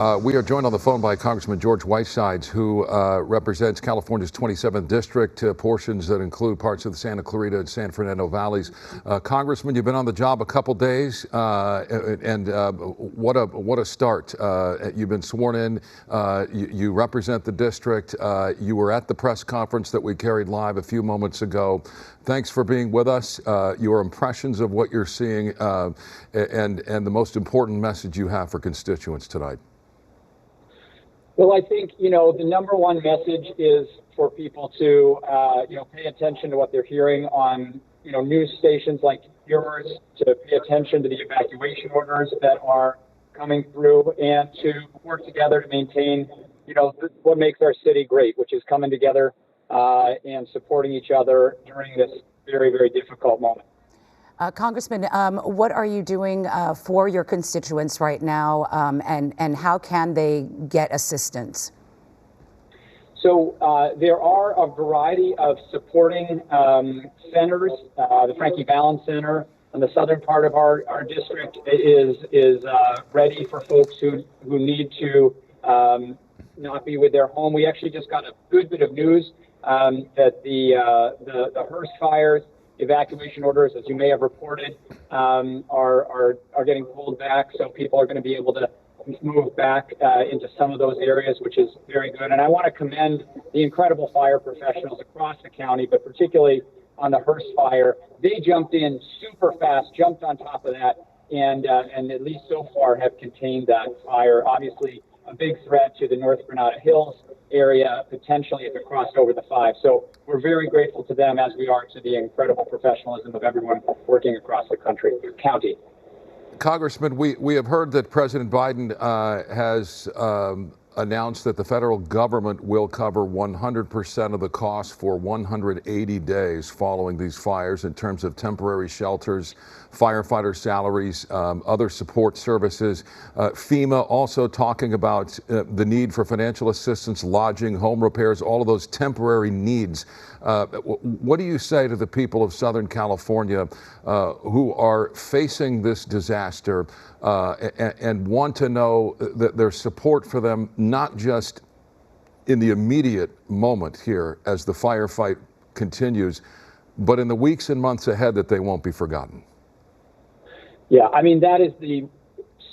We are joined on the phone by Congressman George Whitesides, who represents California's 27th district, portions that include parts of the Santa Clarita and San Fernando valleys. Congressman, you've been on the job a couple days, and what a start. You've been sworn in. You represent the district. You were at the press conference that we carried live a few moments ago. Thanks for being with us. Your impressions of what you're seeing, and the most important message you have for constituents tonight. Well, I think, the number one message is for people to, pay attention to what they're hearing on, news stations like yours, to pay attention to the evacuation orders that are coming through, and to work together to maintain, what makes our city great, which is coming together and supporting each other during this very, very difficult moment. Congressman, what are you doing for your constituents right now, and how can they get assistance? So there are a variety of supporting centers. The Frankie Valens Center in the southern part of our district is ready for folks who need to not be with their home. We actually just got a good bit of news that the Hearst fires evacuation orders, as you may have reported, are getting pulled back, so people are going to be able to move back into some of those areas, which is very good. And I want to commend the incredible fire professionals across the county, but particularly on the Hearst fire. They jumped in super fast, jumped on top of that, and at least so far have contained that fire. Obviously, a big threat to the North Granada Hills area, potentially if it crossed over the 5. So we're very grateful to them, as we are to the incredible professionalism of everyone working across the county. Congressman, we have heard that President Biden has announced that the federal government will cover 100% of the cost for 180 days following these fires in terms of temporary shelters, firefighter salaries, other support services. FEMA also talking about the need for financial assistance, lodging, home repairs, all of those temporary needs. What do you say to the people of Southern California who are facing this disaster and want to know that there's support for them, not just in the immediate moment here as the firefight continues, but in the weeks and months ahead, that they won't be forgotten? Yeah, I mean, that is the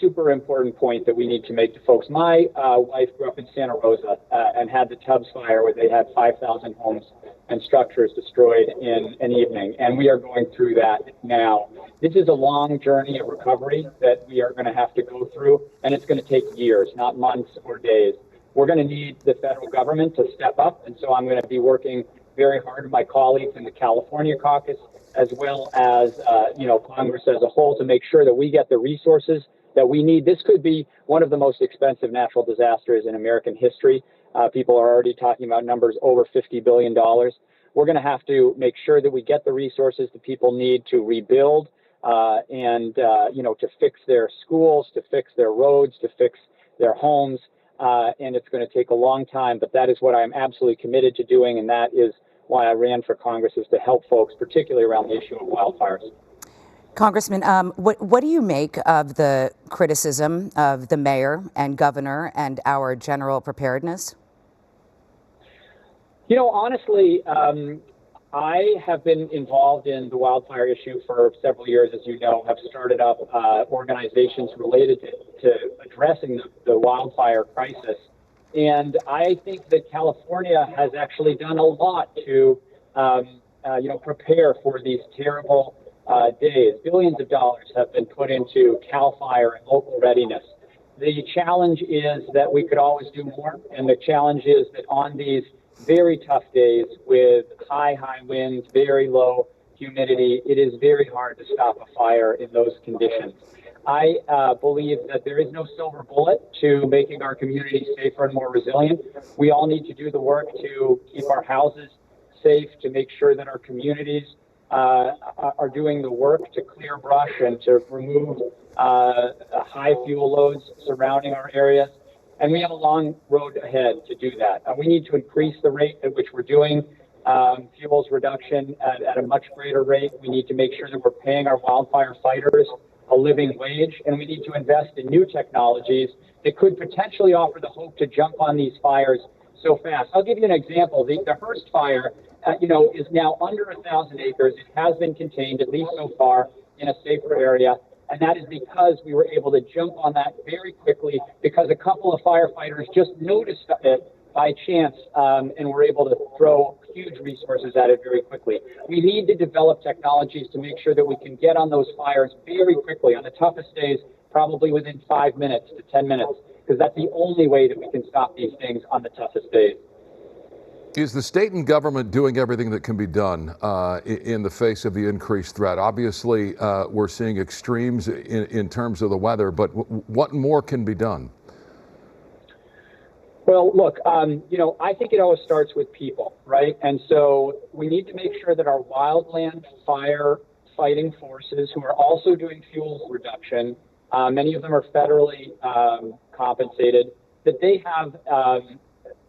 super important point that we need to make to folks. My wife grew up in Santa Rosa and had the Tubbs fire, where they had 5,000 homes and structures destroyed in an evening, and we are going through that now. This is a long journey of recovery that we are going to have to go through, and it's going to take years, not months or days. We're going to need the federal government to step up, and so I'm going to be working very hard with my colleagues in the California caucus, as well as Congress as a whole, to make sure that we get the resources that we need. This could be one of the most expensive natural disasters in American history. People are already talking about numbers over $50 billion. We're going to have to make sure that we get the resources that people need to rebuild and to fix their schools, to fix their roads, to fix their homes. And it's going to take a long time, but that is what I'm absolutely committed to doing, and that is why I ran for Congress, is to help folks, particularly around the issue of wildfires. Congressman, what do you make of the criticism of the mayor and governor and our general preparedness? Honestly, I have been involved in the wildfire issue for several years, as you know, have started up organizations related to addressing the wildfire crisis. And I think that California has actually done a lot to, prepare for these terrible days. Billions of dollars have been put into CAL FIRE and local readiness. The challenge is that we could always do more, and the challenge is that on these very tough days with high winds, very low humidity, it is very hard to stop a fire in those conditions. I believe that there is no silver bullet to making our community safer and more resilient. We all need to do the work to keep our houses safe, to make sure that our communities are doing the work to clear brush and to remove high fuel loads surrounding our areas. And we have a long road ahead to do that. We need to increase the rate at which we're doing fuels reduction at a much greater rate. We need to make sure that we're paying our wildfire fighters a living wage, and we need to invest in new technologies that could potentially offer the hope to jump on these fires so fast. I'll give you an example. The Hearst fire, is now under 1,000 acres. It has been contained, at least so far, in a safer area. And that is because we were able to jump on that very quickly because a couple of firefighters just noticed it by chance and were able to throw huge resources at it very quickly. We need to develop technologies to make sure that we can get on those fires very quickly. On the toughest days, probably within 5 minutes to 10 minutes, because that's the only way that we can stop these things on the toughest days. Is the state and government doing everything that can be done in the face of the increased threat? Obviously, we're seeing extremes in terms of the weather, but what more can be done? Well, look, I think it always starts with people, right? And so we need to make sure that our wildland fire fighting forces, who are also doing fuel reduction, many of them are federally compensated, that they have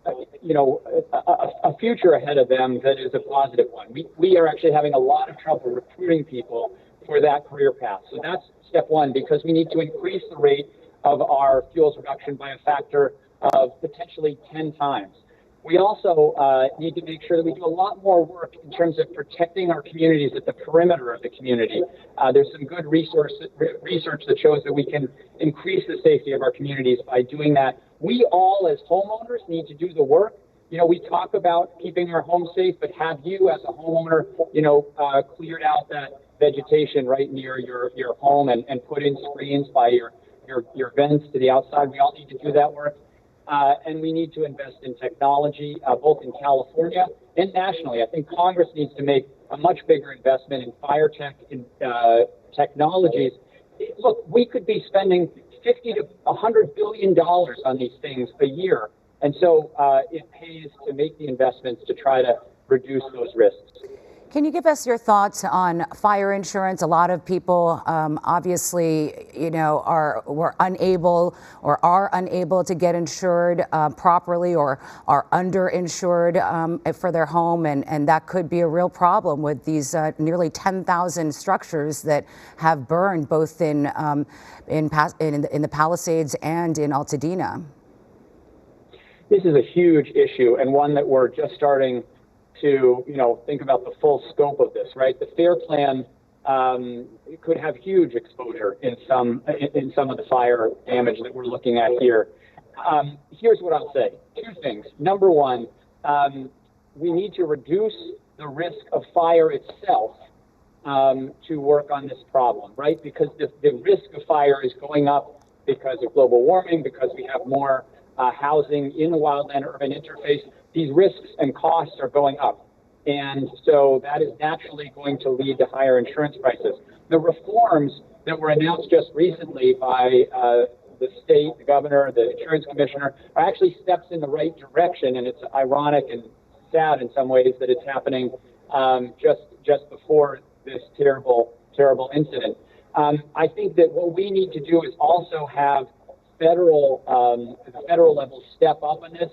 a future ahead of them that is a positive one. We are actually having a lot of trouble recruiting people for that career path. So that's step one, because we need to increase the rate of our fuels reduction by a factor of potentially 10 times. We also need to make sure that we do a lot more work in terms of protecting our communities at the perimeter of the community. There's some good research that shows that we can increase the safety of our communities by doing that. We all, as homeowners, need to do the work. We talk about keeping our home safe, but have you, as a homeowner, cleared out that vegetation right near your home and put in screens by your vents to the outside? We all need to do that work. And we need to invest in technology, both in California and nationally. I think Congress needs to make a much bigger investment in fire tech and technologies. Look, we could be spending $50 to $100 billion on these things a year. And so it pays to make the investments to try to reduce those risks. Can you give us your thoughts on fire insurance? A lot of people obviously, were unable or are unable to get insured properly or are underinsured for their home, and that could be a real problem with these nearly 10,000 structures that have burned both in the Palisades and in Altadena. This is a huge issue, and one that we're just starting to think about the full scope of this, right? The FAIR plan could have huge exposure in some of the fire damage that we're looking at here. Here's what I'll say: two things. Number one, we need to reduce the risk of fire itself to work on this problem, right? Because the risk of fire is going up because of global warming, because we have more housing in the wildland-urban interface. These risks and costs are going up. And so that is naturally going to lead to higher insurance prices. The reforms that were announced just recently by the state, the governor, the insurance commissioner, are actually steps in the right direction. And it's ironic and sad in some ways that it's happening just before this terrible incident. I think that what we need to do is also have the federal level step up on this.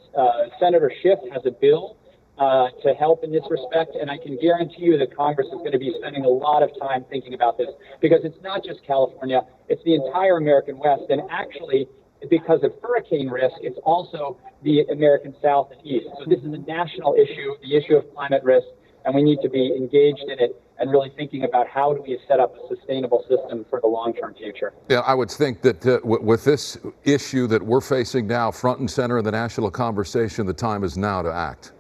Senator Schiff has a bill to help in this respect, and I can guarantee you that Congress is going to be spending a lot of time thinking about this, because it's not just California, it's the entire American West, and actually, because of hurricane risk, it's also the American South and East. So this is a national issue, the issue of climate risk, and we need to be engaged in it and really thinking about how do we set up a sustainable system for the long-term future. Yeah, I would think that with this issue that we're facing now front and center in the national conversation, the time is now to act.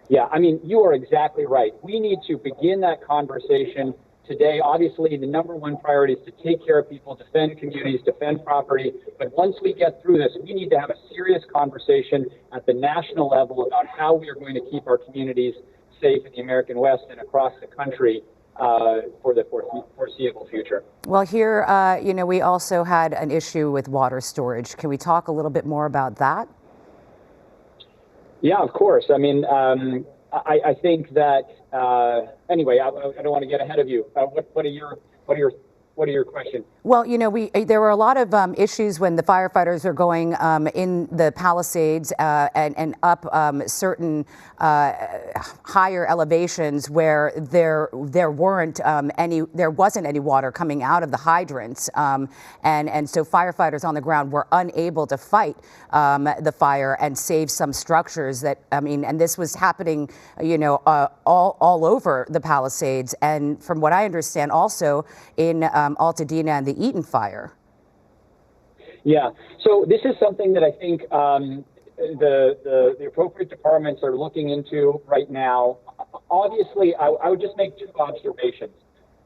Yeah, I mean, you are exactly right. We need to begin that conversation today. Obviously, the number one priority is to take care of people, defend communities, defend property. But once we get through this, we need to have a serious conversation at the national level about how we are going to keep our communities safe in the American West and across the country for the foreseeable future. Well, here, we also had an issue with water storage. Can we talk a little bit more about that? Yeah, of course. I mean, I think that anyway. I don't want to get ahead of you. What are your questions? Well, you know, there were a lot of issues when the firefighters were going in the Palisades and up certain higher elevations where there wasn't any water coming out of the hydrants, and so firefighters on the ground were unable to fight the fire and save some structures that, I mean, and this was happening, you know, all over the Palisades, and from what I understand, also in Altadena and the Eaton fire. Yeah, so this is something that I think the appropriate departments are looking into right now. Obviously, I would just make two observations.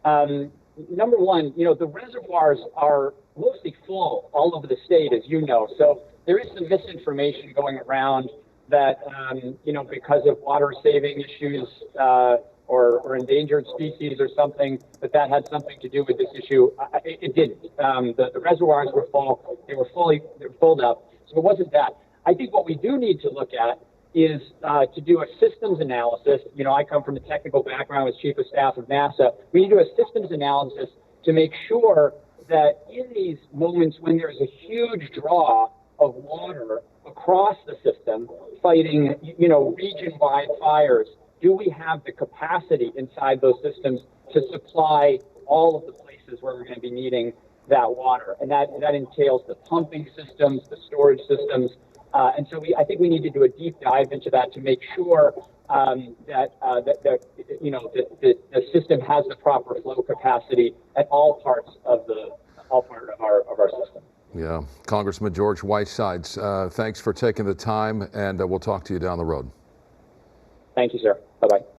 Number one, you know, the reservoirs are mostly full all over the state, as you know. So there is some misinformation going around that, you know, because of water saving issues or endangered species or something, that had something to do with this issue. It didn't. The reservoirs were full. They were filled up. So it wasn't that. I think what we do need to look at is to do a systems analysis. You know, I come from a technical background as chief of staff of NASA. We need to do a systems analysis to make sure that in these moments when there's a huge draw of water across the system, fighting, you know, region-wide fires, do we have the capacity inside those systems to supply all of the places where we're going to be needing that water? And that entails the pumping systems, the storage systems. And so I think we need to do a deep dive into that to make sure that you know, the system has the proper flow capacity at all parts of our system. Yeah, Congressman George Whitesides, thanks for taking the time, and we'll talk to you down the road. Thank you, sir. Bye-bye.